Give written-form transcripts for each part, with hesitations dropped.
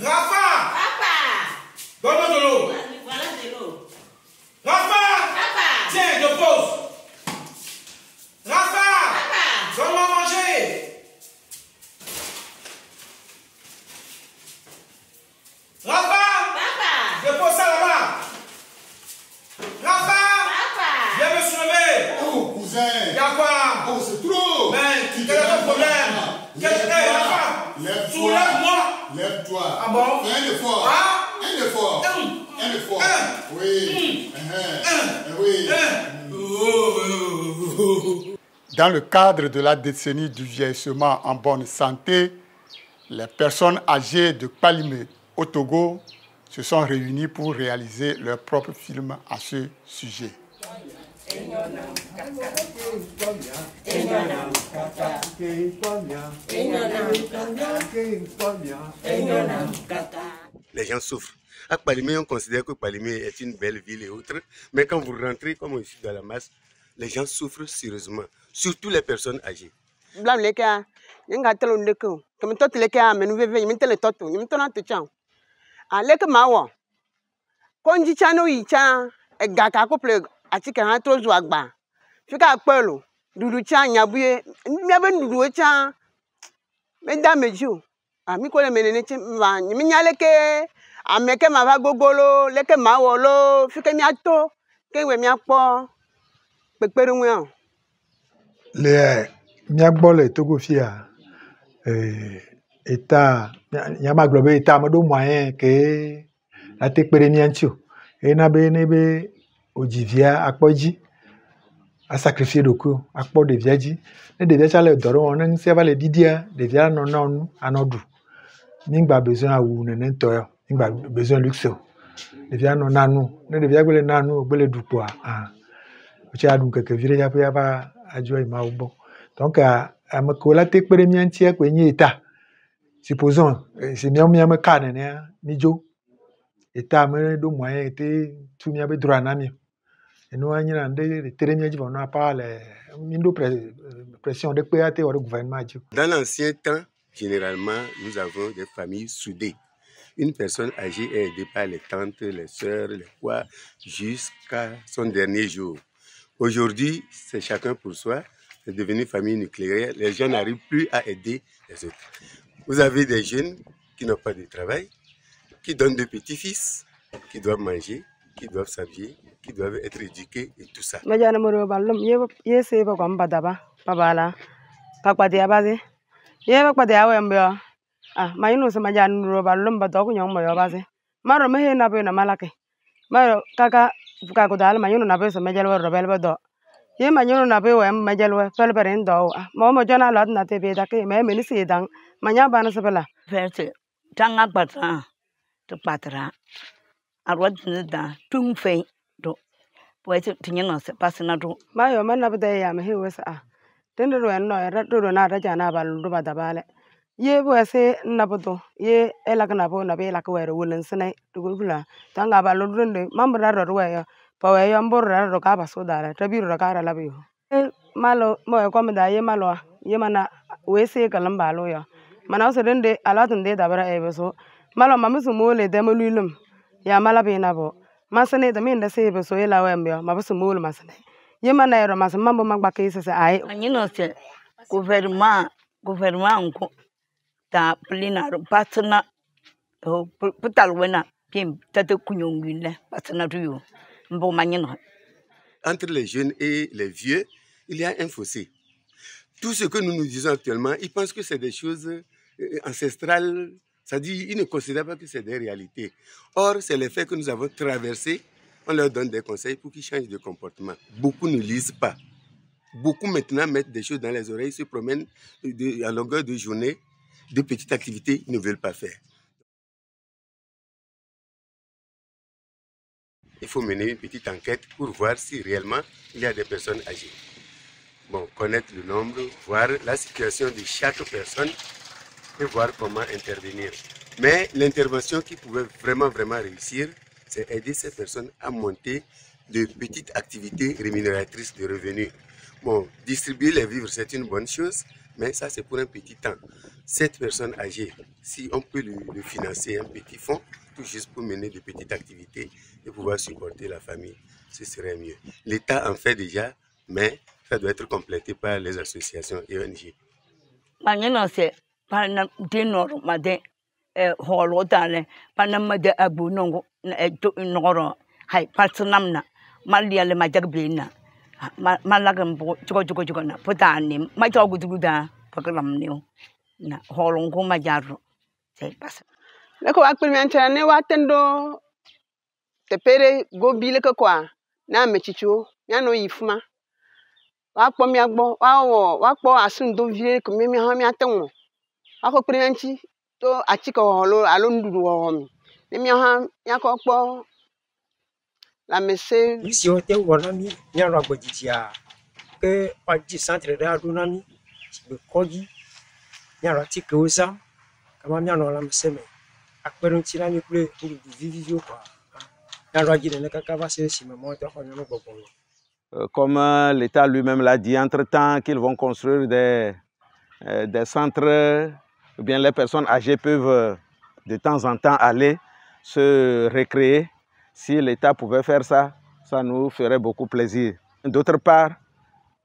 Rafa! Papa! Donne-moi de l'eau! Voilà de l'eau. Rafa! Papa! Tiens, je pose! Rafa! Papa! Donne-moi manger! Rafa! Papa! Je pose ça là-bas! Rafa! Papa! Viens me soulever! Oh, cousin! Y'a quoi? Oh, c'est trop! Ben, quel est ton problème? Rafa! Lève-toi! Soulève-moi! Lève-toi! Ah bon? Fais un effort! Ah? Un effort! Un effort! Oui! Oui! Dans le cadre de la décennie du vieillissement en bonne santé, les personnes âgées de Kpalimé au Togo se sont réunies pour réaliser leur propre film à ce sujet. Les gens souffrent. À Kpalimé, on considère que Kpalimé est une belle ville et autres, mais quand vous rentrez comme ici dans la masse, les gens souffrent sérieusement, surtout les personnes âgées. Les miagbole Togo fia état nyama globe état modo moyen que la tekpere miantio et na be nebe ojivia akpoji a sacrifier doko akpo de viaji ne de viaja le doro on ne va le didia de via non non anodu ningba besoin a wu ne ntoyo ningba besoin luxe de via non nanu ne de via gbele nanu gbele dupo ah o cha dun keke vire ya pa ajo ima ubo donc amakola tekpere miantia kwenye état supposons c'est miam kane ne mijo état me do moyen était tout mia be droit na mi et nous anyina de teremia ji vona pas les mindo pression de PAT ou de gouvernement. Dans l'ancien temps, généralement, nous avons des familles soudées. Une personne âgée est aidée par les tantes, les sœurs, les quoi, jusqu'à son dernier jour. Aujourd'hui, c'est chacun pour soi. C'est devenu famille nucléaire. Les gens n'arrivent plus à aider les autres. Vous avez des jeunes qui n'ont pas de travail, qui donnent des petits-fils, qui doivent manger, qui doivent s'habiller, qui doivent être éduqués et tout ça. Ye wese nabuto ye elaknabo na be lakwere wulen sene dugula tanga baludunde mambra rowe pa we yambura ro ka baso dara tabiru ro ka labi malo mo ko mda ye malo ye mana wese kalam balo ya mana so dende alatun de dabara e beso malo mamusu mole de molulum ya malabe nabo masane de min de se beso ye lawe mbyo mabusu mole masane ye mana ro mas mambo magbaka isese ai anyino se gouvernement ko ta plina patna putalwena pim tata kunyongule patna tuyo mbo manyino. Entre les jeunes et les vieux, il y a un fossé. Tout ce que nous nous disons actuellement, ils pensent que c'est des choses ancestrales, c'est-à-dire ils ne considèrent pas que c'est des réalités. Or, c'est les faits que nous avons traversés, on leur donne des conseils pour qu'ils changent de comportement. Beaucoup ne lisent pas. Beaucoup maintenant mettent des choses dans les oreilles, se promènent à longueur de journée, de petites activités ils ne veulent pas faire. Il faut mener une petite enquête pour voir si réellement il y a des personnes âgées. Bon, connaître le nombre, voir la situation de chaque personne et voir comment intervenir. Mais l'intervention qui pouvait vraiment réussir, c'est aider ces personnes à monter de petites activités rémunératrices de revenus. Bon, distribuer les vivres, c'est une bonne chose, mais ça, c'est pour un petit temps. Cette personne âgée, si on peut lui financer un petit fonds, tout juste pour mener de petites activités et pouvoir supporter la famille, ce serait mieux. L'État en fait déjà, mais ça doit être complété par les associations et ONG. Leko akpirimencha ne watendo tepere go bile ko kwa na mechicho miano yifuma wakpo miagbo wakpo asundo vie ko mi ha mi atenwo wako primenchi to achiko holo alo ndudu wo mi mi ha yakokpo la messe ici on te wonami miano agbojitia que on dit centre de adonami be koji miano tike osa kama miano la messe me akperon tirani kule vivio quoi miano agide ne kakava se si me monte ko nyano gogo. Comme l'État lui-même l'a dit, entre-temps qu'ils vont construire des centres, ou bien les personnes âgées peuvent de temps en temps aller se récréer. Si l'État pouvait faire ça, ça nous ferait beaucoup plaisir. D'autre part,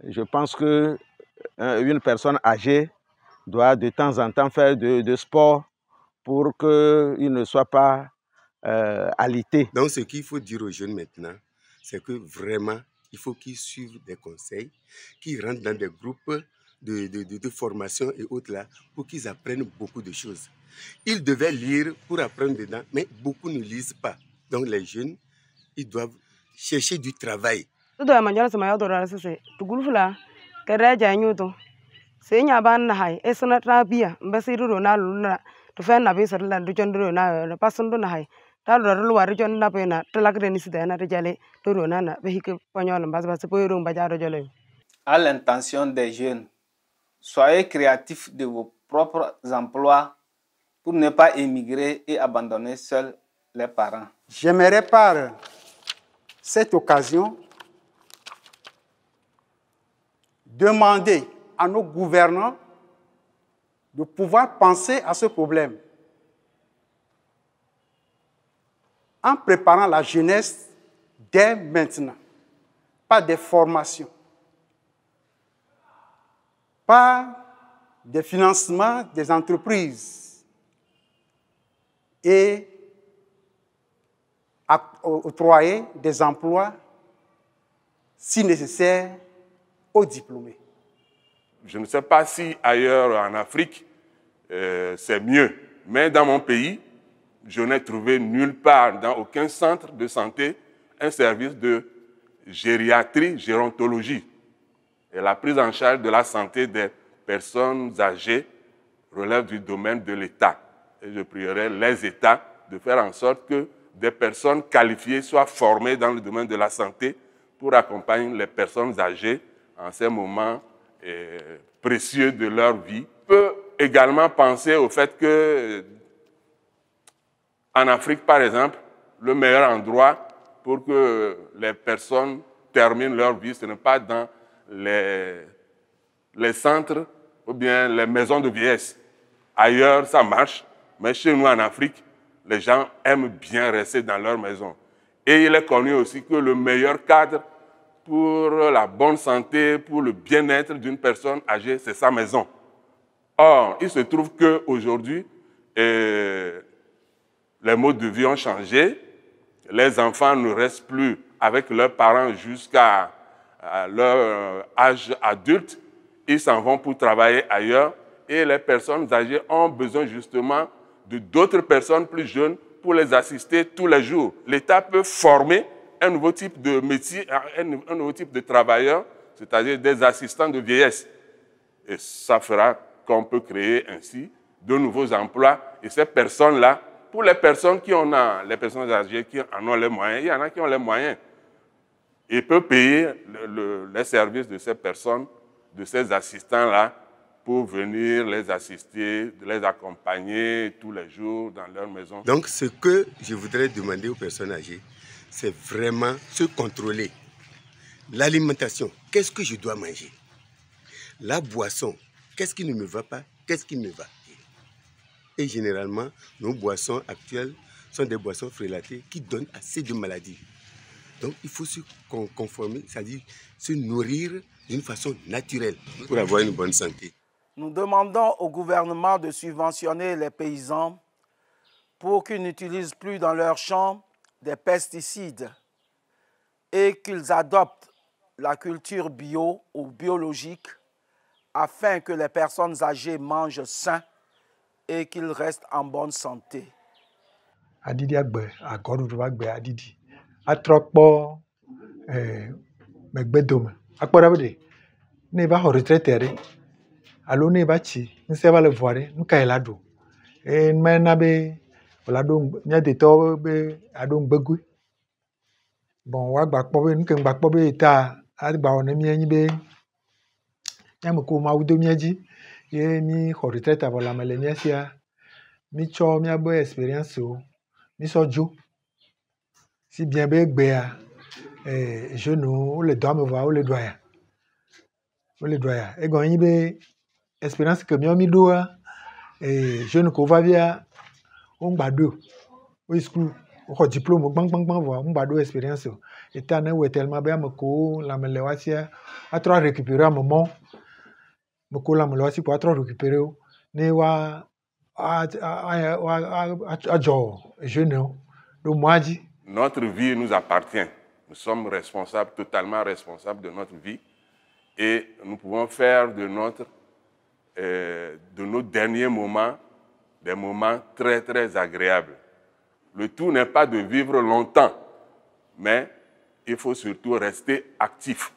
je pense qu'une personne âgée doit de temps en temps faire de sport pour qu'il ne soit pas alité. Donc ce qu'il faut dire aux jeunes maintenant, c'est que vraiment, il faut qu'ils suivent des conseils, qu'ils rentrent dans des groupes de formation et autres là, pour qu'ils apprennent beaucoup de choses. Ils devaient lire pour apprendre dedans, mais beaucoup ne lisent pas. Donc les jeunes, ils doivent chercher du travail. À l'intention des jeunes, soyez créatifs de vos propres emplois pour ne pas émigrer et abandonner seuls les parents. J'aimerais par cette occasion demander à nos gouvernants de pouvoir penser à ce problème en préparant la jeunesse dès maintenant, par des formations, par des financements des entreprises et octroyer des emplois, si nécessaire, aux diplômés. Je ne sais pas si ailleurs en Afrique, c'est mieux, mais dans mon pays, je n'ai trouvé nulle part, dans aucun centre de santé, un service de gériatrie, gérontologie. Et la prise en charge de la santé des personnes âgées relève du domaine de l'État. Et je prierai les États de faire en sorte que des personnes qualifiées soient formées dans le domaine de la santé pour accompagner les personnes âgées en ces moments précieux de leur vie. On peut également penser au fait que en Afrique, par exemple, le meilleur endroit pour que les personnes terminent leur vie, ce n'est pas dans les centres ou bien les maisons de vieillesse. Ailleurs, ça marche, mais chez nous en Afrique, les gens aiment bien rester dans leur maison. Et il est connu aussi que le meilleur cadre pour la bonne santé, pour le bien-être d'une personne âgée, c'est sa maison. Or, il se trouve qu'aujourd'hui, les modes de vie ont changé. Les enfants ne restent plus avec leurs parents jusqu'à leur âge adulte. Ils s'en vont pour travailler ailleurs. Et les personnes âgées ont besoin justement de d'autres personnes plus jeunes pour les assister tous les jours. L'État peut former un nouveau type de métier, un nouveau type de travailleurs, c'est-à-dire des assistants de vieillesse. Et ça fera qu'on peut créer ainsi de nouveaux emplois. Et ces personnes-là, pour les personnes qui en ont, les personnes âgées qui en ont les moyens, il y en a qui ont les moyens. Ils peuvent payer les services de ces personnes, de ces assistants-là, pour venir les assister, les accompagner tous les jours dans leur maison. Donc ce que je voudrais demander aux personnes âgées, c'est vraiment se contrôler. L'alimentation, qu'est-ce que je dois manger? La boisson, qu'est-ce qui ne me va pas? Qu'est-ce qui me va? Et généralement, nos boissons actuelles sont des boissons frélatées qui donnent assez de maladies. Donc il faut se conformer, c'est-à-dire se nourrir d'une façon naturelle pour avoir une bonne santé. Nous demandons au gouvernement de subventionner les paysans pour qu'ils n'utilisent plus dans leurs champs des pesticides et qu'ils adoptent la culture bio ou biologique afin que les personnes âgées mangent sain et qu'ils restent en bonne santé. Adidi agbe agodu agbe adidi atrokpo megbedome akporabede ne ba ho retraité alo ne ba chi nse ba le voire nka elado mena be olado nya de to be ado ngbegwe bon wa gba kpo be nke gba kpo be ta agba ona mi anyi be nya mo ko ma wudo mi aji ye mi ho retraité abola mele mi asia mi cho mi abo experience o mi sojo si bien be gbe je no le doit me voir o le doya e gon yin be experience que mi do je ne ko va via on gbado o school o diplôme bang voir on gbado experience et ta na we tellement be amko la mele wa sia a trop récupérer un moment mko la mele wa si pour trop récupérer ne wa Notre vie nous appartient. Nous sommes responsables, totalement responsables de notre vie. Et nous pouvons faire de nos derniers moments des moments très, très agréables. Le tout n'est pas de vivre longtemps, mais il faut surtout rester actif.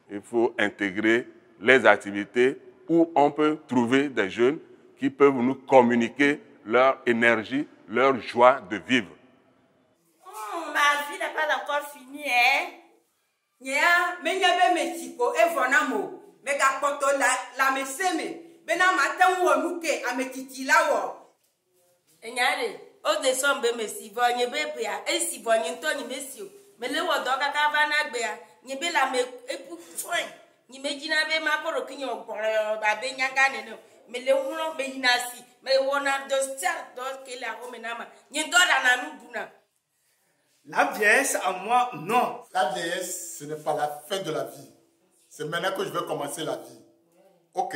Il faut intégrer les activités où on peut trouver des jeunes qui peuvent nous communiquer leur énergie, leur joie de vivre. Ma vie n'est pas encore finie, hein? Mais nyebe metiko evonamo, mais gapoto la meseme, bena matin ou amuke ametiti lawo. Enyare, o de sombe mesi nyebe bea, e si nyentoni mesio, mais le wodoka kavana bea, nyebe la me epu foin, nyebe jina be makoro kinyo kore babe nyangane no. Mais les gens mais inasi mais on a deux stars d'autres qui la romenama ni dola na nubuna. La vieillesse à moi non. La vieillesse ce n'est pas la fin de la vie. C'est maintenant que je vais commencer la vie. OK.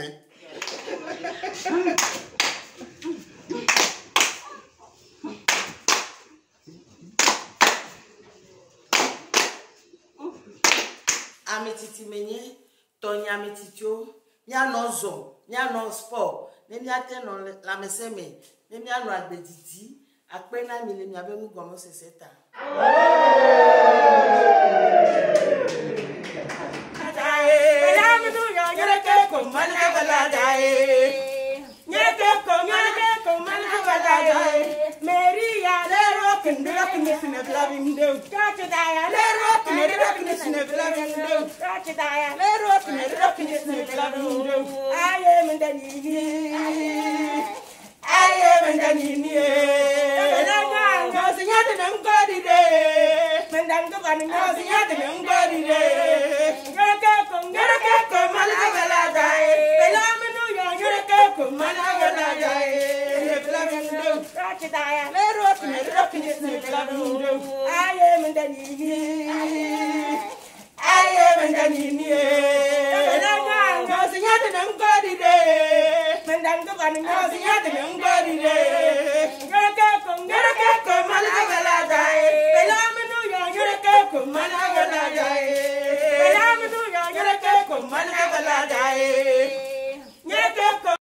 Ametiti menye tonya ametitio nya nozo nya no sport ne mi ate no la meseme ne mi anu agbedidi akpe na mi le mi abe mu gomo seseta Mana